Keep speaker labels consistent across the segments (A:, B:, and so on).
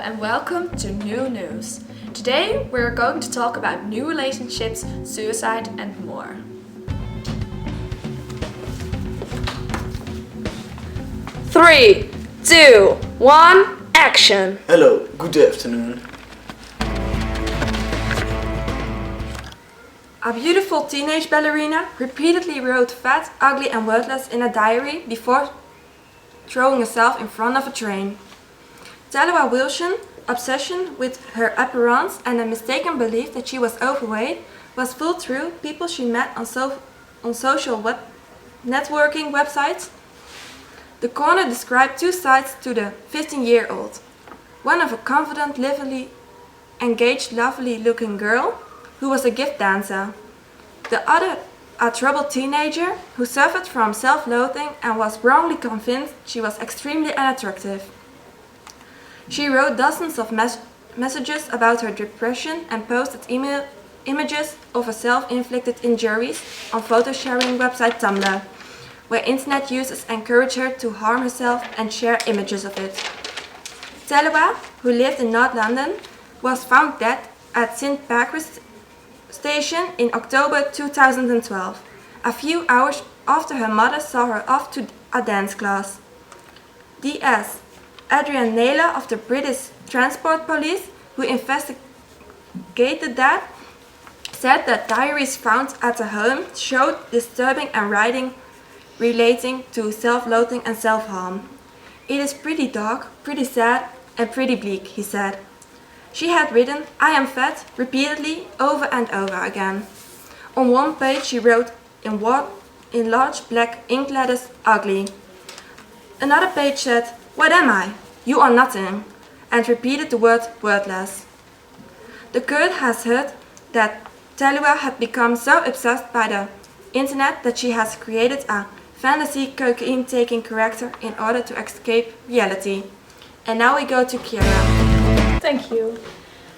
A: and welcome to New News. Today we're going to talk about new relationships, suicide and more. Three, two, one, action!
B: Hello, good afternoon.
C: A beautiful teenage ballerina repeatedly wrote fat, ugly and worthless in a diary before throwing herself in front of a train. Talua Wilson's obsession with her appearance and a mistaken belief that she was overweight was fooled through people she met on social networking websites. The Corner described two sides to the 15-year-old. One of a confident, lively, engaged, lovely-looking girl who was a gift dancer. The other, a troubled teenager who suffered from self-loathing and was wrongly convinced she was extremely unattractive. She wrote dozens of messages about her depression and posted images of her self-inflicted injuries on photo-sharing website Tumblr, where internet users encourage her to harm herself and share images of it. Talua, who lived in North London, was found dead at St. Pancras Station in October 2012, a few hours after her mother saw her off to a dance class. D.S. Adrian Naylor of the British Transport Police, who investigated that, said that diaries found at the home showed disturbing handwriting relating to self-loathing and self-harm. "It is pretty dark, pretty sad and pretty bleak," he said. She had written "I am fat" repeatedly over and over again. On one page she wrote in large black ink letters "ugly". Another page said "What am I? You are nothing", and repeated the word "worthless". The Court has heard that Talua had become so obsessed by the internet that she has created a fantasy cocaine-taking character in order to escape reality. And now we go to Kyara.
D: Thank you.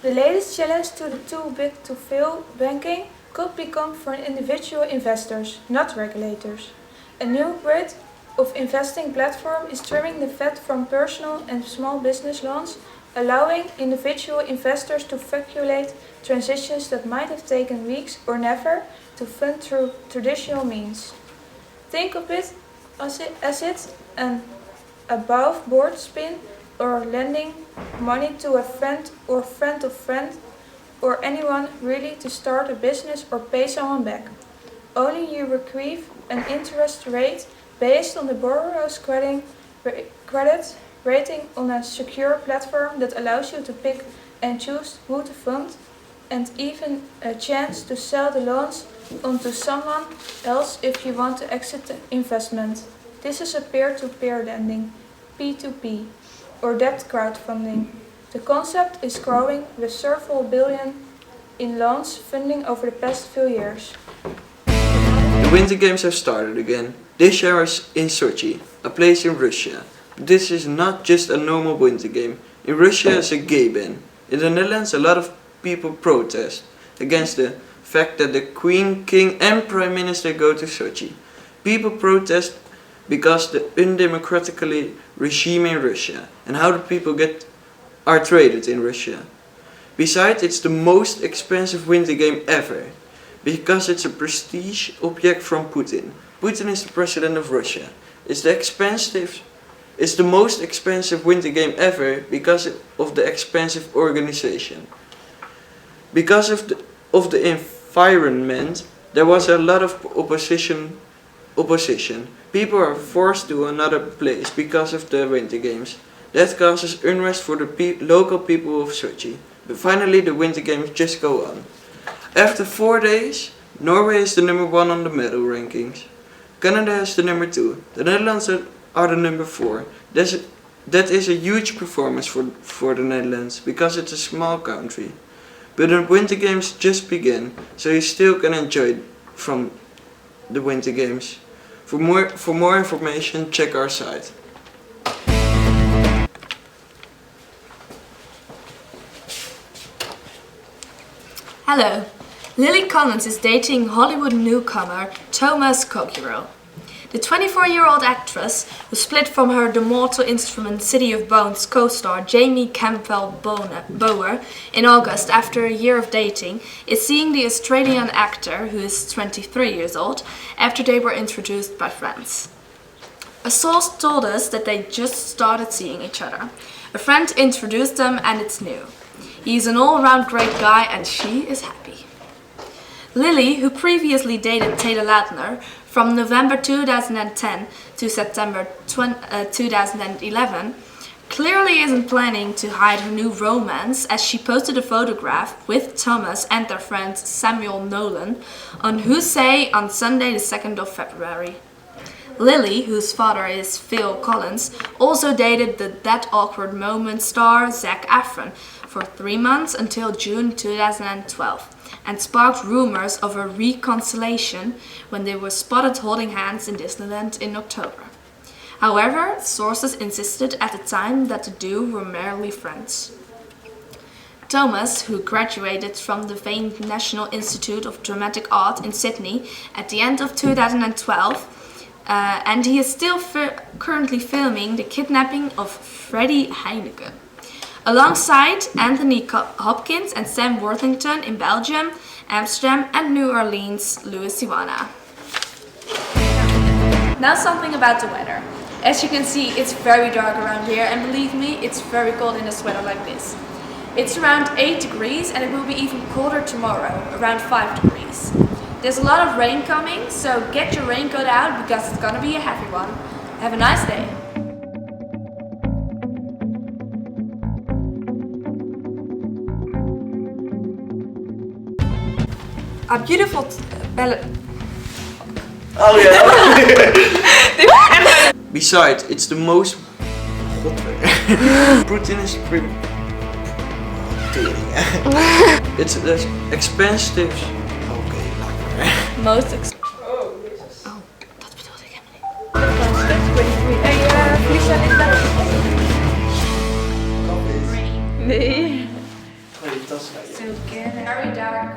D: The latest challenge to the too big to fail banking could become for individual investors, not regulators. A new breed of investing platform is trimming the fat from personal and small business loans, allowing individual investors to calculate transitions that might have taken weeks or never to fund through traditional means. Think of it as an above-board spin or lending money to a friend or friend of friend or anyone really to start a business or pay someone back. Only you receive an interest rate based on the borrower's credit rating on a secure platform that allows you to pick and choose who to fund and even a chance to sell the loans onto someone else if you want to exit the investment. This is a peer-to-peer lending, P2P, or debt crowdfunding. The concept is growing with several billion in loans funding over the past few years.
B: The Winter Games have started again. This year is in Sochi, a place in Russia. This is not just a normal winter game. In Russia it's a gay ban. In the Netherlands a lot of people protest against the fact that the Queen, King and Prime Minister go to Sochi. People protest because the undemocratically regime in Russia and how the people are treated in Russia. Besides, it's the most expensive winter game ever, because it's a prestige object from Putin. Putin is the president of Russia. It's the most expensive winter game ever because of the expensive organization. Because of the environment, there was a lot of opposition. People are forced to another place because of the winter games. That causes unrest for the local people of Sochi. But finally the winter games just go on. After 4 days, Norway is the number 1 on the medal rankings. Canada is the number 2. The Netherlands are the number 4. That is a huge performance for the Netherlands, because it's a small country. But the winter games just begin, so you still can enjoy from the winter games. For more information, check our site.
A: Hello. Lily Collins is dating Hollywood newcomer Thomas Cockerell. The 24-year-old actress, who split from her The Mortal Instrument City of Bones co-star Jamie Campbell-Bower in August after a year of dating, is seeing the Australian actor, who is 23 years old, after they were introduced by friends. A source told us that they just started seeing each other. A friend introduced them and it's new. He's an all-round great guy and she is happy. Lily, who previously dated Taylor Lautner from November 2010 to September 2011, clearly isn't planning to hide her new romance, as she posted a photograph with Thomas and their friend Samuel Nolan on Who Say on Sunday the 2nd of February. Lily, whose father is Phil Collins, also dated the That Awkward Moment star Zac Efron for 3 months until June 2012, and sparked rumors of a reconciliation when they were spotted holding hands in Disneyland in October. However, sources insisted at the time that the duo were merely friends. Thomas, who graduated from the famed National Institute of Dramatic Art in Sydney at the end of 2012, and he is still currently filming the kidnapping of Freddie Heineken, alongside Anthony Hopkins and Sam Worthington in Belgium, Amsterdam and New Orleans, Louisiana. Now something about the weather. As you can see, it's very dark around here, and believe me, it's very cold in a sweater like this. It's around 8 degrees and it will be even colder tomorrow, around 5 degrees. There's a lot of rain coming, so get your raincoat out because it's gonna be a heavy one. Have a nice day.
C: A beautiful
B: Oh yeah. Besides, it's the most hot weather. Putin is it's the expensive. Okay,
A: Most
D: Oh,
A: dat bedoelde ik helemaal niet.
D: Nee.
B: Gooi je tas naar je.
A: Very dark.